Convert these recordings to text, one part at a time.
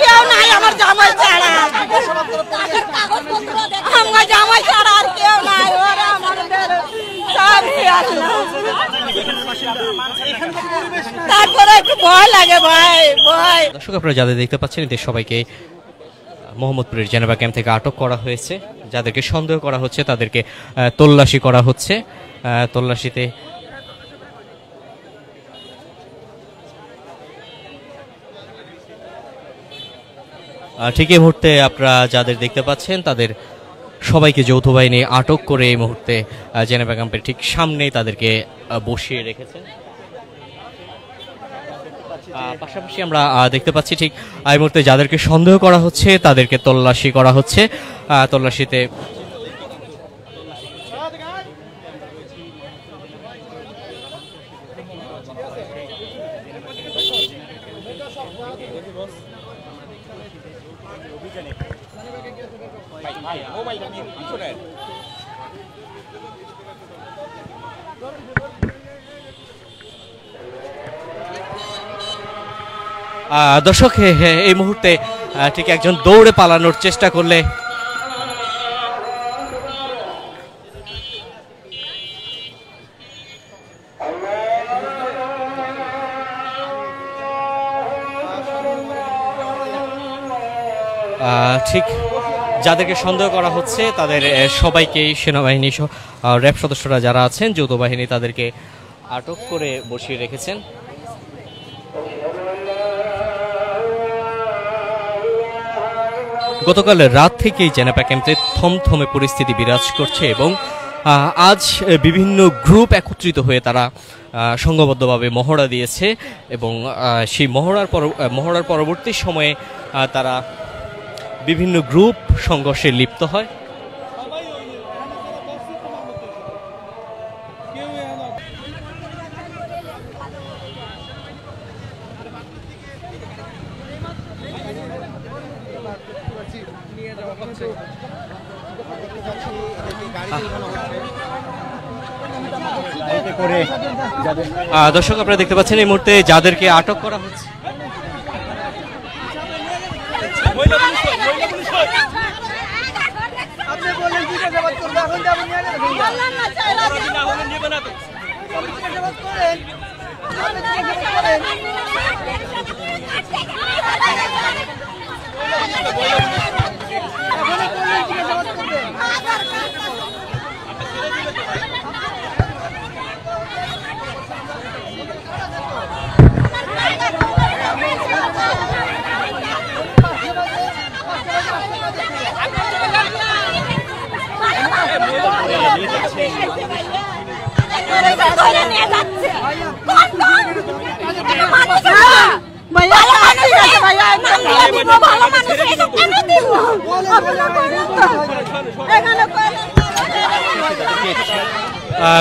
কেউ নাই আমার জামাই ছাড়া, আমার জামাই ছাড়া আর কেউ নাই। ওরা আমাদের তারপরে একটু ভয় লাগে ভাই, ভয়। দর্শক আপনারা যাদের দেখতে পাচ্ছেন এদের সবাইকে মোহাম্মদপুরের জেনেভা ক্যাম্প থেকে আটক করা হয়েছে। যাদেরকে সন্দেহ করা হচ্ছে তাদেরকে তল্লাশি করা হচ্ছে। তল্লাশিতে ঠিক এই মুহূর্তে আপনারা যাদের দেখতে পাচ্ছেন তাদের সবাইকে যৌথ বাহিনী আটক করে এই মুহূর্তে জেনেভা ক্যাম্পের ঠিক সামনেই তাদেরকে বসিয়ে রেখেছেন। পাশাপাশি আমরা দেখতে পাচ্ছি ঠিক এই মুহূর্তে যাদেরকে সন্দেহ করা হচ্ছে তাদেরকে তল্লাশি করা হচ্ছে। তল্লাশিতে দর্শক এই মুহূর্তে ঠিক একজন দৌড়ে পালানোর চেষ্টা করলে ঠিক যাদেরকে সন্দেহ করা হচ্ছে তাদের সবাইকেই সেনাবাহিনী র্যাব সদস্যরা যারা আছেন যৌথ বাহিনী তাদেরকে আটক করে বসিয়ে রেখেছেন। গতকাল রাত থেকেই জেনেভা ক্যাম্পে থমথমে পরিস্থিতি বিরাজ করছে এবং আজ বিভিন্ন গ্রুপ একত্রিত হয়ে তারা সংঘবদ্ধভাবে মহড়া দিয়েছে এবং সেই মহড়ার পরবর্তী সময়ে তারা বিভিন্ন গ্রুপ সংঘর্ষে লিপ্ত হয়। দর্শক আপনারা দেখতে পাচ্ছেন এই মুহূর্তে যাদেরকে আটক করা হচ্ছে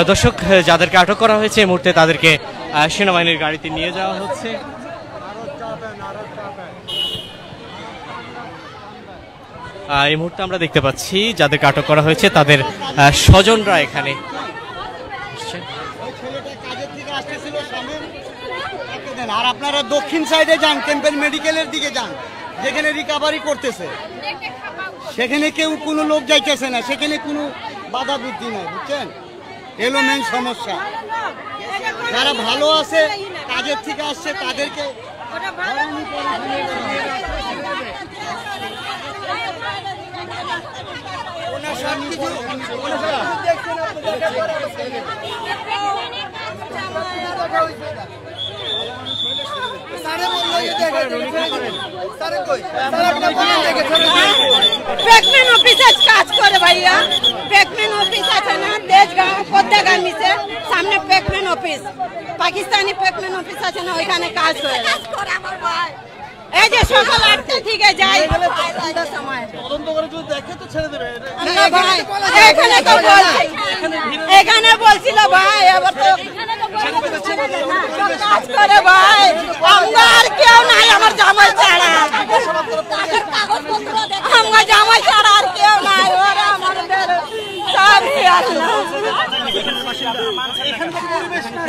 দর্শক যাদেরকে আটক করা হয়েছে এই মুহূর্তে তাদেরকে সেনাবাহিনীর গাড়িতে নিয়ে যাওয়া হচ্ছে। এই মুহূর্তে আমরা দেখতে পাচ্ছি যাদেরকে আটক করা হয়েছে তাদের স্বজনরা এখানে আর আপনারা দক্ষিণ সাইডে যান, ক্যাম্পেল মেডিকেলের দিকে যান, যেখানে রিকভারি করতেছে সেখানে কেউ কোনো লোক যাইতেছে না, সেখানে কোনো বাধা বৃদ্ধি নাই, বুঝছেন? এলো মেন সমস্যা। যারা ভালো আছে কাজের থেকে আসছে তাদেরকে প্রেগনেন্ট অফিসে কাজ করে ভাইয়া, প্রেগনেন্ট অফিস আছে না দেশগাঁও পদ্মাগামীতে সামনে pregnant office, Pakistani pregnant office আছে না ওইখানে কাজ করে আমার ভাই। এই যে সকাল 8টা থেকে যাই সময় তদন্ত করে যদি দেখে তো ছেড়ে দেবে না ভাই। এখানে তো বলছি, এখানে বলছিল ভাই আবার তো কাজ করে ভাই। আমার কেউ নাই আমার জামাই ছাড়া, আমার জামাই ছাড়া আর কেউ নাই। ওরা আমাদের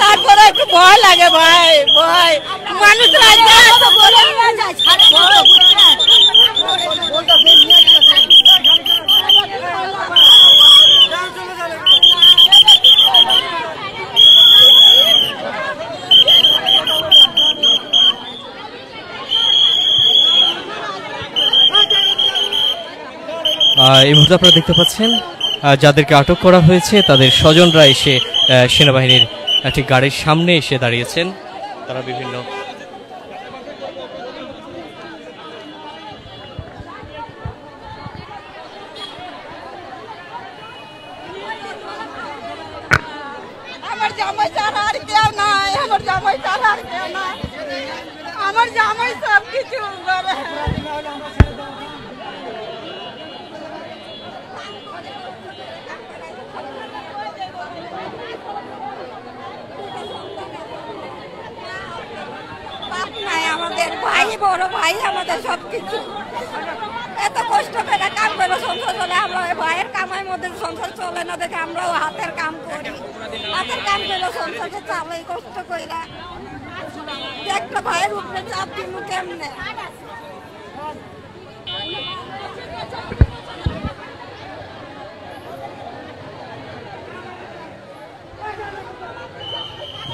তারপরে একটু ভয় লাগে ভাই, ভয়। মানুষরা এই মুহূর্তে আপনারা দেখতে পাচ্ছেন যাদেরকে আটক করা হয়েছে তাদের স্বজনরা এসে সেনাবাহিনীর একটি গাড়ির সামনে এসে দাঁড়িয়েছেন। তারা বিভিন্ন আমার জামাই ছাড়া আর কেউ নাই, আমার জামাই ছাড়া আর কেউ নাই, আমার জামাই সব কিছু করে। আমাদের ভাই, বড় ভাই আমাদের সবকিছু, এত কষ্ট করে কাম করে সংসার চলে। আমরা ভাইয়ের কামাই মধ্যে সংসার চলে না দেখে আমরাও হাতের কাম করি, হাতের কাম করে সংসারটা চালাই কষ্ট কইরা। একটা ভাইয়ের উপরে চাপ দিব কেমনে?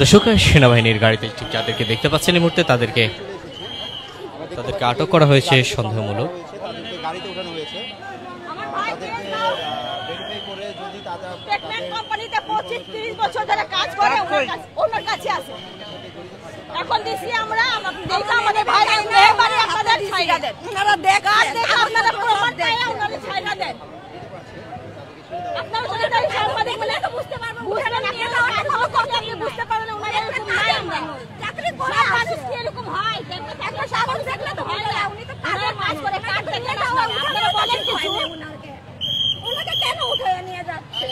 দর্শক, সেনাবাহিনীর গাড়িতে ঠিক যাদেরকে দেখতে পাচ্ছেন এই মুহূর্তে তাদেরকে আটক করা হয়েছে সন্দেহমূলক। গাড়িতে উঠানো হয়েছে। কোম্পানিতে 25-30 বছর ধরে কাজ করে, ওনার কাছে আছে। এখন দিছি আমরা, আমাদের ভাই মেহরবানি আপনাদের ছাইরা দেন, ওনারা দেখা আপনারা প্রমাণ পায় ওনারা ছাইরা দেন। আপনারা যদি তাই সাংবাদিক বলে তো বুঝতে পারবেন, বুঝতে না নিয়ে যাওয়া এখনো কম আপনি বুঝতে পারবেন ওনারা এরকম নাই। আমরা চাকরি করে মানুষ কি এরকম হয়? একটা সাহস দেখলে তো হয় না। উনি তো কাজ করে কাজ দেখলে না হয়। আপনারা বলেন কিছু, ওনাকে কেন উঠায় নিয়ে যাচ্ছে?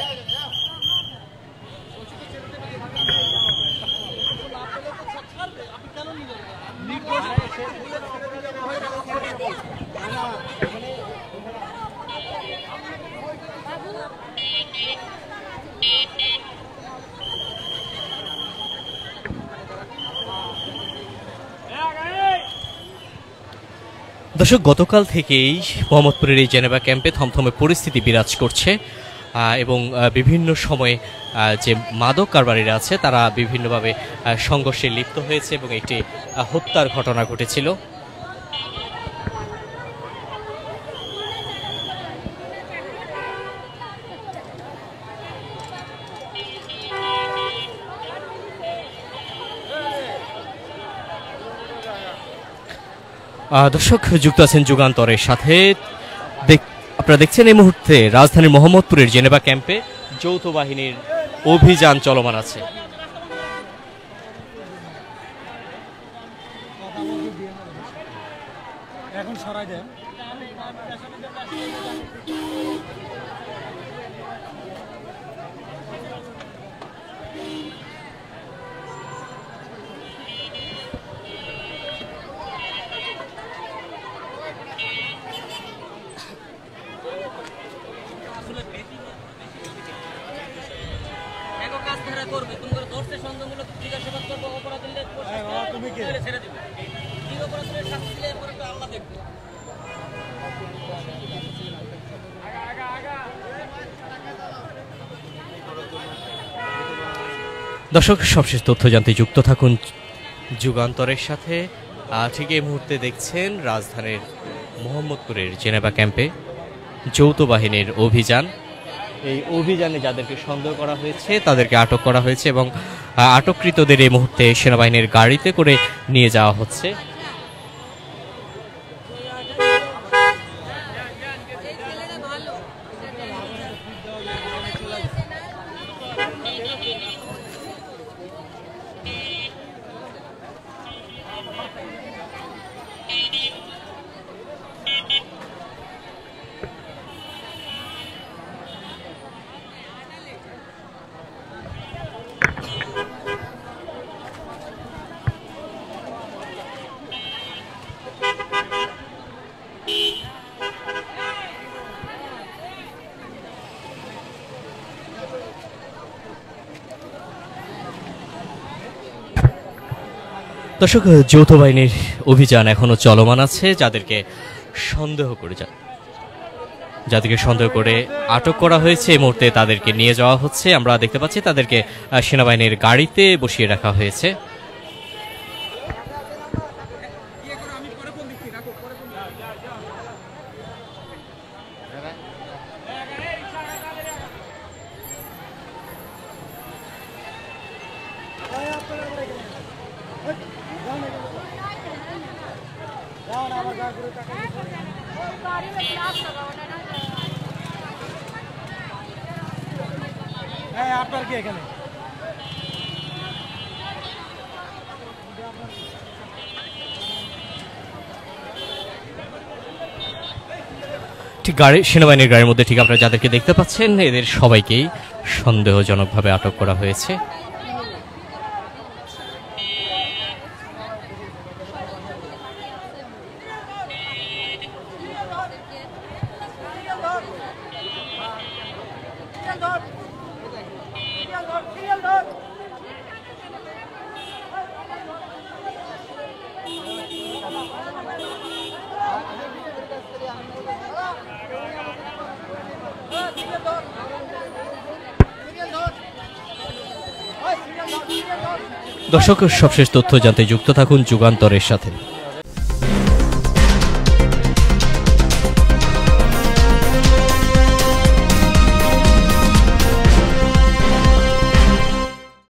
দর্শক, গতকাল থেকেই মোহাম্মদপুরের এই জেনেভা ক্যাম্পে থমথমে পরিস্থিতি বিরাজ করছে এবং বিভিন্ন সময়ে যে মাদক কারবারিরা আছে তারা বিভিন্নভাবে সংঘর্ষে লিপ্ত হয়েছে এবং একটি হত্যার ঘটনা ঘটেছিল। দর্শক, যুক্ত আছেন যুগান্তরের সাথে। আপনারা দেখছেন এই মুহূর্তে রাজধানীর মোহাম্মদপুরের জেনেভা ক্যাম্পে যৌথ বাহিনীর অভিযান চলমান আছে। এখন সরাই দেন। দর্শক, সবশেষ তথ্য জানতে যুক্ত থাকুন যুগান্তরের সাথে। ঠিক এই মুহূর্তে দেখছেন রাজধানীর মোহাম্মদপুরের জেনেভা ক্যাম্পে যৌথ বাহিনীর অভিযান। এই অভিযানে যাদেরকে সন্দেহ করা হয়েছে তাদেরকে আটক করা হয়েছে এবং আটককৃতদের এই মুহূর্তে সেনাবাহিনীর গাড়িতে করে নিয়ে যাওয়া হচ্ছে। দর্শক, যৌথ বাহিনীর অভিযান এখনো চলমান আছে। যাদেরকে সন্দেহ করে আটক করা হয়েছে এই মুহূর্তে তাদেরকে নিয়ে যাওয়া হচ্ছে। আমরা দেখতে পাচ্ছি তাদেরকে সেনাবাহিনীর গাড়িতে বসিয়ে রাখা হয়েছে। আপনার কি এখানে ঠিক গাড়ি সেনাবাহিনীর গাড়ির মধ্যে ঠিক আপনারা যাদেরকে দেখতে পাচ্ছেন এদের সবাইকেই সন্দেহজনকভাবে আটক করা হয়েছে। দর্শক, সবশেষ তথ্য জানতে যুক্ত থাকুন যুগান্তরের সাথে।